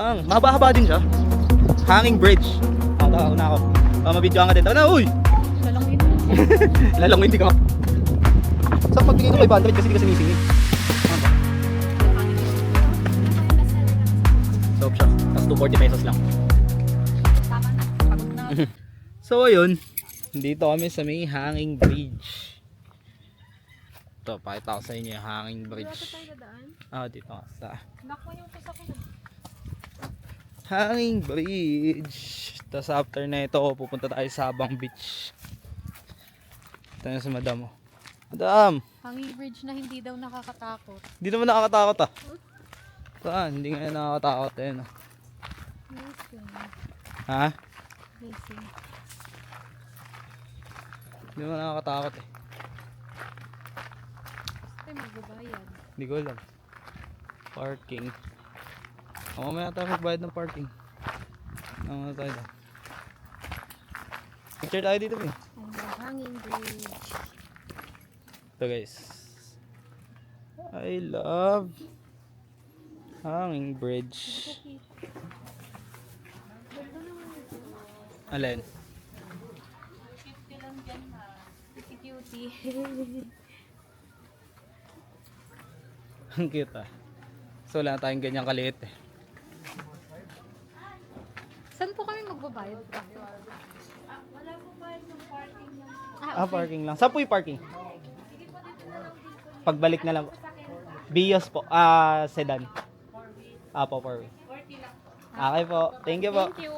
Ang mahaba-haba din siya. Hanging bridge. Tara, una ako. Mabidyoan ka din. Tara na, uy! Lalangin. Lalang hindi ka. Saan pagbigay ng 500 kasi di ka sinisingin? Ano ba? Soap siya. Tapos 240 pesos lang. Tama na. Pagod na. So ayun, dito kami sa may hanging bridge. Ito, pakita ko sa inyo yung hanging bridge. Dito tayo dadaan. Dito nga sa Nakuha yung pusa ko. hanging bridge. Tapos after na ito, pupunta tayo sa Abang Beach. Ito na si Madam. Oh. Madam! Hanging bridge na hindi daw nakakatakot. Hindi naman nakakatakot ah. Saan? Hindi nga nakakatakot. Ayun oh. Listen. Ha? Listen. Hindi naman nakakatakot eh. Ay, magbabayad. Hindi ko alam. Parking. Mamaya tayo magbayad ng parking. Mamaya tayo daw. Picture tayo dito eh. Hanging bridge. Ito guys. I love hanging bridge. Alin? Cutie lang dyan ha. Cutie. Ang cute ah. So wala tayong ganyang kaliit eh. Saan po kami magbabayad? Wala po bayad ng parking lang. Parking lang. Saan po yung parking? Pagbalik na lang po. Bios po. Sedan. Po, 4-way. 40 lang. Okay po. Thank you po. Thank you.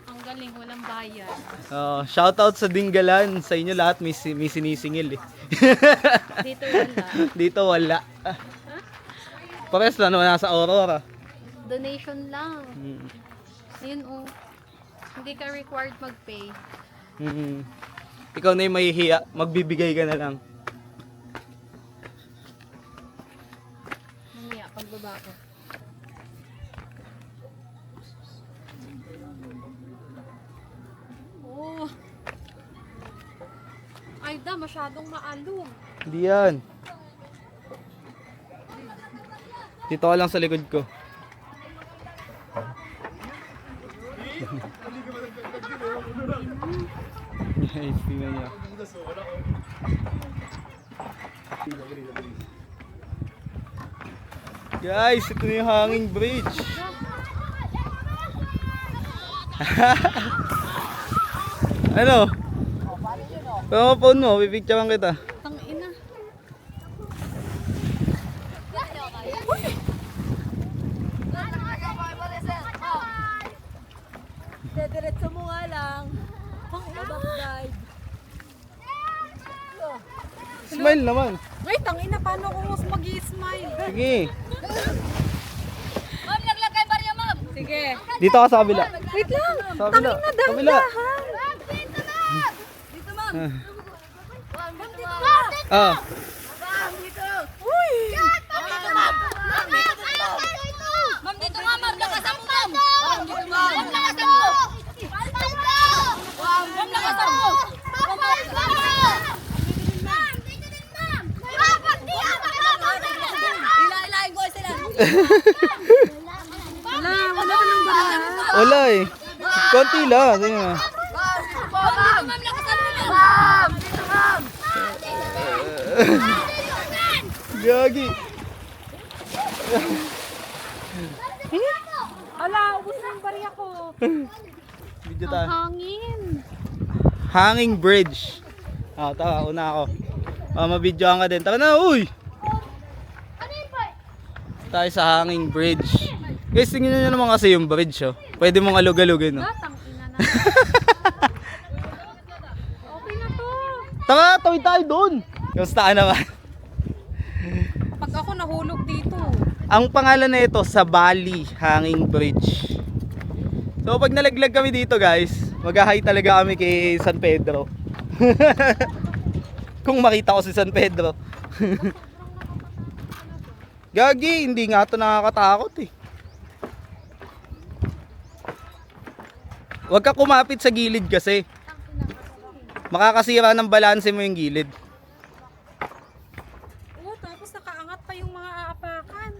Ang galing, walang bayad. Shoutout sa Dinggalan. Sa inyo lahat may sinisingil eh. Dito wala. Dito wala. Pares lang naman nasa Aurora. Donation lang. Mm. Ayun oh. Hindi ka required mag-pay. Mm. Ikaw na yung mahihiya. Magbibigay ka na lang. Mamaya, pagbaba ko. Oh. Ay da, masyadong maalog. Hindi yan. Dito ka lang sa likod ko. Guys, tingnan niyo. Guys, ito na yung hanging bridge. Ano? Pwede mo phone mo, pipicturean kita. Tang ina. Diretso mo nga lang. Ang back dive. Smile naman. Ay, tang ina, paano kung mas mag-i-smile? Sige. Ma'am, naglagay ba rin ma'am? Sige. Dito ka sa kabila. Wait lang. Sa Tang kabila. ina, Kabila. dahan-dahan. Ma'am, dito ma'am. Dito ma'am. Ah. Ma'am, dito ma'am. Ah. Ma'am, dito. Uy! Ma'am, dito ma'am. Ma'am, dito ma'am. Ma'am, dito ma'am. Ma'am, lakasan mo ma'am. Ma'am, dito ma'am. Ma'am, lakasan mo. Ma'am, lakasan mo. Ma'am, lakasan mo. Ma'am, dito din ma'am. Ma'am, pagdi ako. Ilahin ko sila. Wala ka nang bahan. Wala eh. Konti lang. Sige nga. Ma'am, lakasan mo ma'am. Ma'am, dito ma'am. Gagi. Ala, ubus na yung bariya ko. Video Ang tayo. hangin. Hanging bridge. Tara, una ako. Mabidyoan ka din. Tara na, uy! Tayo sa hanging bridge. Guys, tingnan nyo naman kasi yung bridge, oh. Pwede mong alug-alugin, oh. Tang ina na. Okay na to. Tara, tawid tayo doon. Kamusta ka naman? Pag ako nahulog dito. Ang pangalan na ito, sa Bali Hanging Bridge. So, pag nalaglag kami dito, guys, mag-hi talaga kami kay San Pedro. Kung makita ko si San Pedro. Gagi, hindi nga ito nakakatakot eh. Huwag ka kumapit sa gilid kasi. Makakasira ng balanse mo yung gilid. Oo, tapos nakaangat pa yung mga aapakan.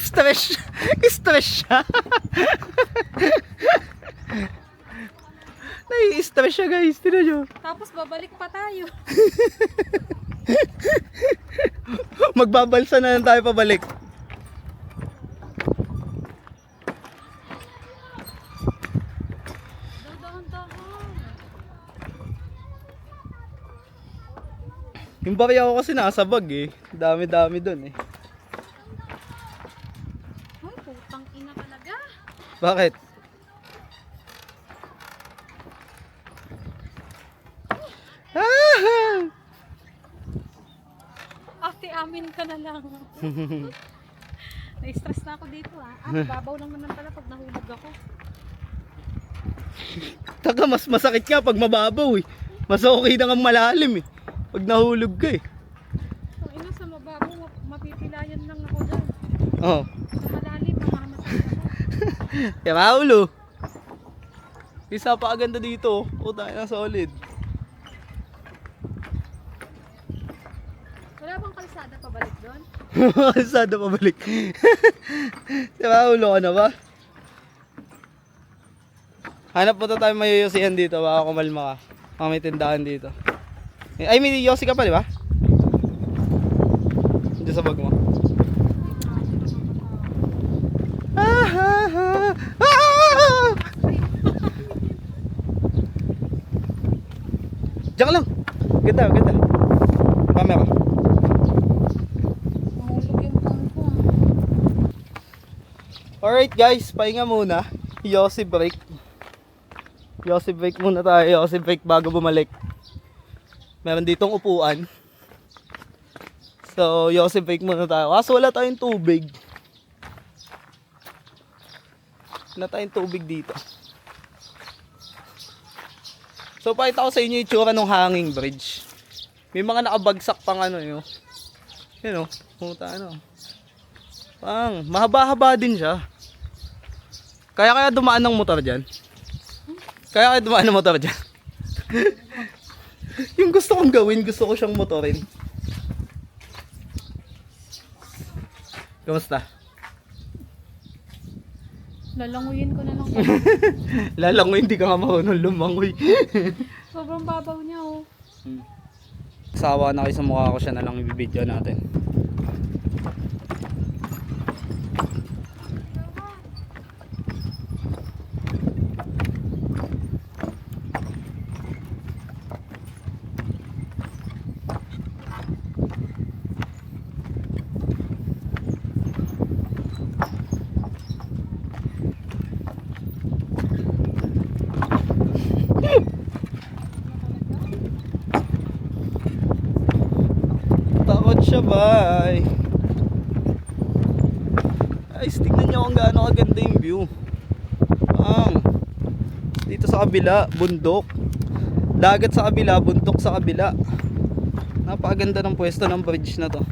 Stress. Stress siya. Nai-stress siya guys. Tignan nyo. Tapos babalik pa tayo. Magbabalsa na lang tayo pabalik. Dahan-dahan. Yung barya ko kasi nasa bag eh. Dami-dami dun eh. Ay, putang ina talaga. Bakit? Ah! Ate, amin ka na lang. Na-stress na ako dito ah. Babaw lang naman pala pag nahulog ako. Taka, mas masakit ka pag mababaw eh. Mas okay na kang malalim eh. Pag nahulog ka eh. Kung ina sa mababaw, mapipilayan lang ako dyan. Oh. Sa malalim, mamamatay ako. Kaya maulo. Isa pa aganda dito. O tayo na solid. Wala bang kalsada pabalik doon? Sada pabalik. Kaya maulo ka na ba? Hanap po tayo may yosihan dito. Baka kumalma ka. Baka may tindahan dito. Ay, may yosi ka pa, di ba? Diyan sa bag mo. Diyan ka lang. Ganda, ganda. Camera. Mahulog yung phone ko ah. Alright guys, pahinga muna. Yossi break. Yossi break muna tayo. Yossi break bago bumalik. Meron ditong upuan. So, Yossi break muna tayo. Kaso wala tayong tubig. Wala tayong tubig dito. So, pakita ko sa inyo yung itsura ng hanging bridge. May mga nakabagsak pang ano yun. Yun o. Pumunta ano. Pang, mahaba-haba din siya. Kaya dumaan ng motor dyan. Kaya dumaan ng motor dyan. Yung gusto kong gawin, gusto ko siyang motorin. Kamusta? Lalanguyin ko na lang. Lalangoy, hindi ka nga marunong lumangoy. Sobrang babaw niya oh. Sawa na kayo sa mukha ko, siya na lang ibibideo natin. Takot siya, bye. Ay, tignan niyo kung gaano kaganda yung view. Dito sa kabila, bundok. Dagat sa kabila, bundok sa kabila. Napakaganda ng pwesto ng bridge na to.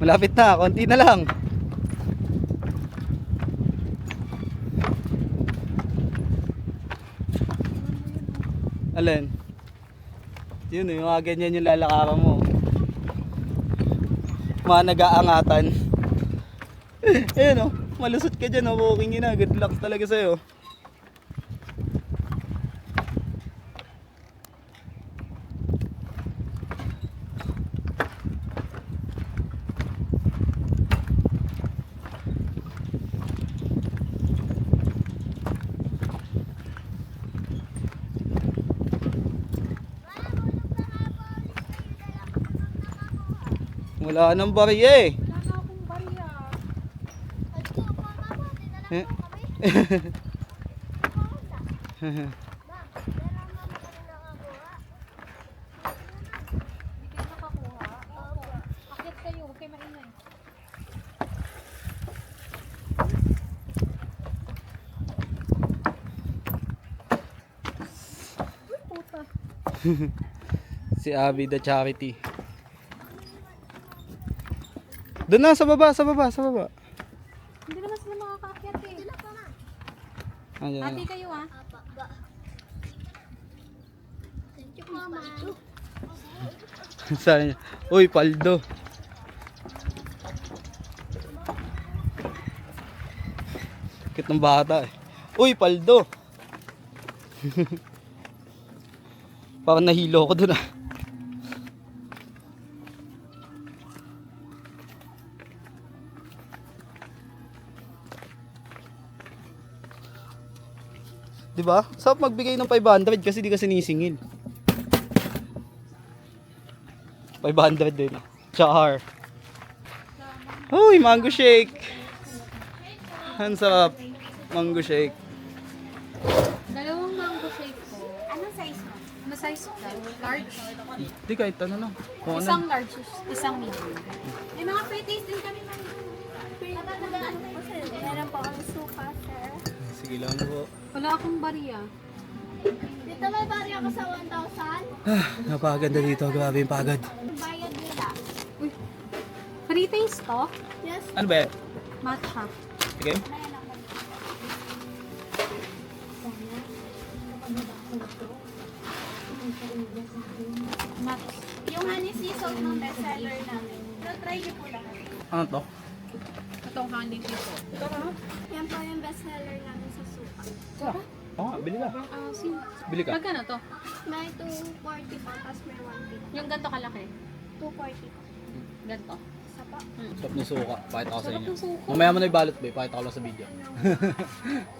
Malapit na, konti na lang. Alin? Yun yung mga ganyan yung lalakaran mo. Mga nag-aangatan. Ayun malusot ka dyan, walking na. Good luck talaga sa'yo. Wala nang barya eh. Wala na akong barya. Hindi kayo nakakuha. Opo. Akyat kayo, huwag kayo maingay. Si Abby the Charity. Doon na, sa baba, sa baba, sa baba. Hindi naman sila makakaakyat eh. Ayan, Hati kayo ah. Thank you, Mama. Sabi niya, uy, paldo. Kit ng bata eh. Uy, paldo. Parang nahilo ko dun ah. Diba? Sarap magbigay ng 500 kasi di ka sinisingil. 500 din. Char. Uy, mango shake. Ang sarap. Mango shake. Dalawang mango shake po. Anong size mo? Ano size ko? Large. Di kahit ano lang. Kung ano. Isang large, isang medium. May mga free taste din kami, Mami. Meron po kami suka, sir. Sige lang po. Wala akong bariya. Dito may bari ako sa 1,000. Napakaganda dito. Grabe yung pagod. Bayad nila. Uy. Free taste to? Yes. Ano ba yan? Matcha. Sige. Matcha. Yung honey sea salt ng bestseller namin. Pero try niyo po lahat. Ano to? Itong honey dito. Yan po yung bestseller namin sa suka. Oo nga, bili ka. Asin. Bili ka. Magkano to? May 240 po, tapos may 150. Yung ganito kalaki. 240 po. Ganito. Isa po. Sarap ng suka. Pakita ko sa Sarap inyo. ng suka. Mamaya mo na ibalot ba? Pakita ko lang sa video.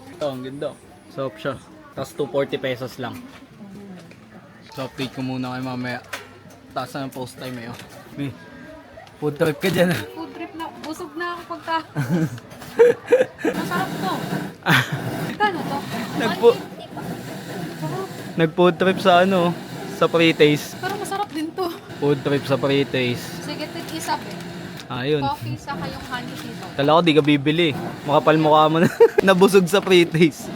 Ito, ang ganda. Sarap siya. Tapos 240 pesos lang. So, update ko muna kayo mamaya. Taas na ng post time eh. Oh. May food trip ka dyan ah. Food trip na. Busog na ako pagka. Masarap to. Magkano to? Nag-food trip sa ano, sa pre-taste. Pero masarap din to. Food trip sa pre-taste. Sige, tig-isa po. Ayun. Coffee sa kayong honey dito. Kala ko di ka bibili. Makapal mukha mo na. Nabusog sa pre-taste.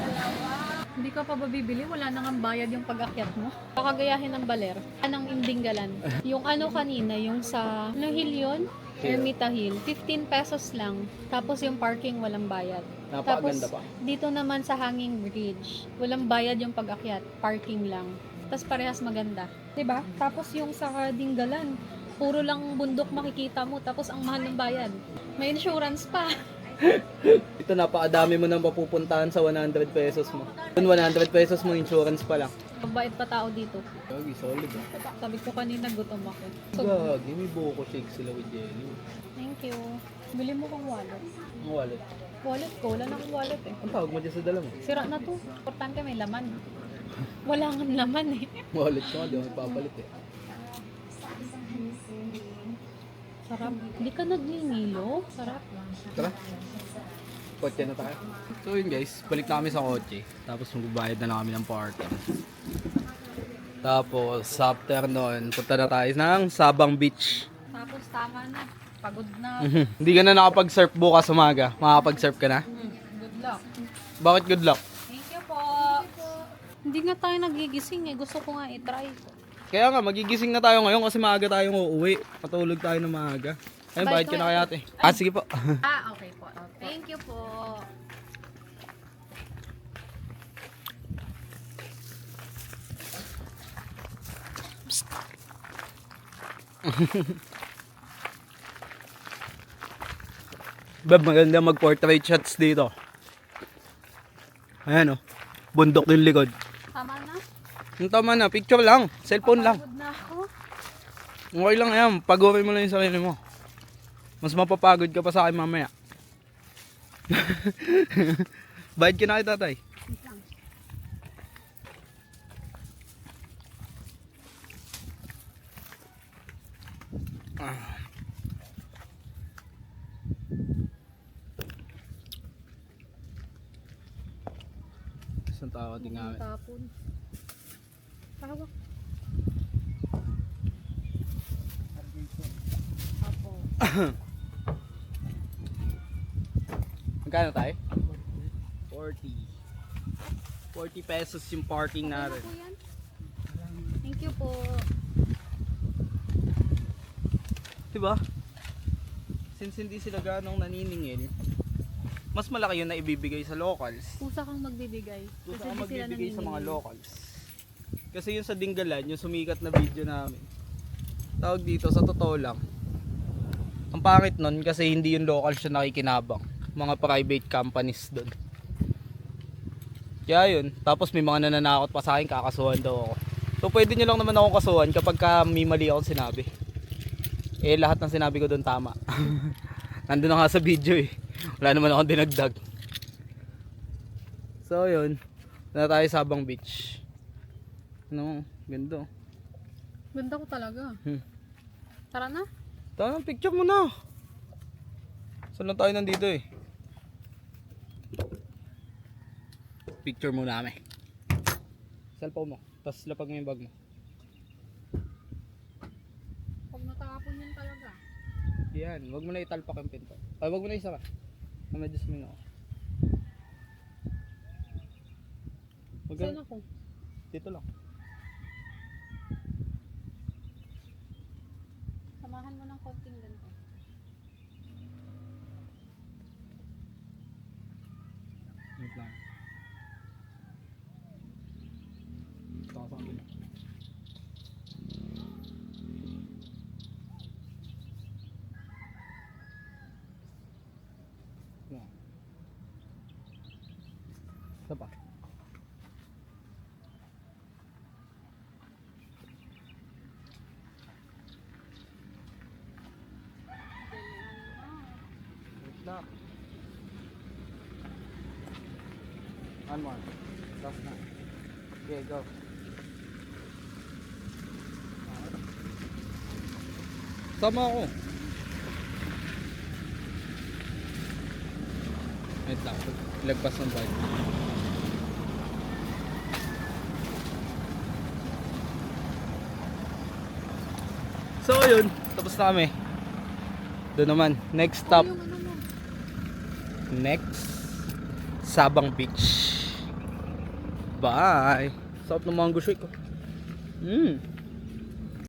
Hindi ka pa ba bibili? Wala nang ang bayad yung pag-akyat mo. Kakagayahin ng baler. Anong Indinggalan. Yung ano kanina, yung sa, ano hill yun? Ermita Hill. 15 pesos lang. Tapos yung parking walang bayad. Napakaganda Tapos, pa. dito naman sa Hanging Bridge, walang bayad yung pag-akyat. Parking lang. Tapos parehas maganda. 'Di ba? Tapos yung sa Dinggalan, puro lang bundok makikita mo. Tapos ang mahal ng bayad. May insurance pa. Ito napakadami mo nang mapupuntahan sa 100 pesos mo. Kung 100 pesos mo, insurance pa lang. Mabait pa tao dito. Gagi, solid ah. Sabi ko kanina, gutom ako. So, Gagi, may buko shake sila with jelly. thank you. Bili mo kang wallet. Ang wallet. Wallet ko, wala na akong wallet eh. Ang tawag mo dyan sa dala mo? Sira na to. Importante may laman. Wala nga laman eh. Wallet ko nga, di ako nagpapalit eh. Sarap. Hindi ka nagningilo. Sarap. Tara. Kotse na tayo. So yun guys, balik na kami sa kotse. Tapos magbabayad na lang kami ng parking. Tapos after nun, punta na tayo ng Sabang Beach. Tapos tama na. Pagod na. Hindi ka na nakapag-surf bukas umaga. Makakapag-surf ka na? Good luck. Bakit good luck? Thank you po. Hindi nga tayo nagigising eh. Gusto ko nga i-try. Kaya nga, magigising na tayo ngayon kasi maaga tayong uuwi. Patulog tayo ng maaga. Ayun, Bye, bayad ka na Kuya. kaya ate. Ah, sige po. Okay po. Thank you po. Bab, maganda mag-portrait shots dito. Ayan oh. Bundok yung likod. Tama na. Yung tama na, picture lang. Cellphone lang. Pagod na ako. Okay lang yan. Pagurin mo lang yung sarili mo. Mas mapapagod ka pa sa akin mamaya. Bayad ka na kay tatay. Isang tawad din nga. Tapon. Tawag. Apo. Magkano tayo? 40. 40 pesos yung parking natin. Thank Thank you po. Diba? Since hindi sila ganong naniningil, mas malaki yun na ibibigay sa locals. Kusa kang magbibigay. Gusto Kasi ko di sila magbibigay sa mga naniningil. locals. Kasi yun sa Dinggalan, yung sumikat na video namin. Tawag dito, sa totoo lang. Ang pangit nun kasi hindi yung locals yung nakikinabang. Mga private companies doon. Kaya yun. Tapos may mga nananakot pa sa akin, kakasuhan daw ako. So pwede nyo lang naman akong kasuhan kapag may mali akong sinabi. Eh lahat ng sinabi ko doon tama. Nandun na nga sa video eh. Wala naman akong dinagdag. So yun. Na tayo sa Sabang Beach. Ano, ganda. Ganda ko talaga. Tara na. Tara, picture mo na. Saan lang tayo nandito eh. Picture muna kami. Cellphone mo. Tapos lapag mo yung bag mo. Pag natapon yun talaga. Yan, wag mo na italpak yung pinto. Ay, wag mo na isara. Medyo suming ako. Saan ako? Dito lang. Samahan mo ng konting ganito. Wait lang. Ito ka sa kabila. No. Isa pa. Wait lang. One more. Last na. Okay, go. Sama ako. Wait lang. Lagpas ng bike. So yun. Tapos na kami. Doon naman. Next stop. Yung ano mo. Next. Sabang Beach. Bye. Sarap ng mango shake ko.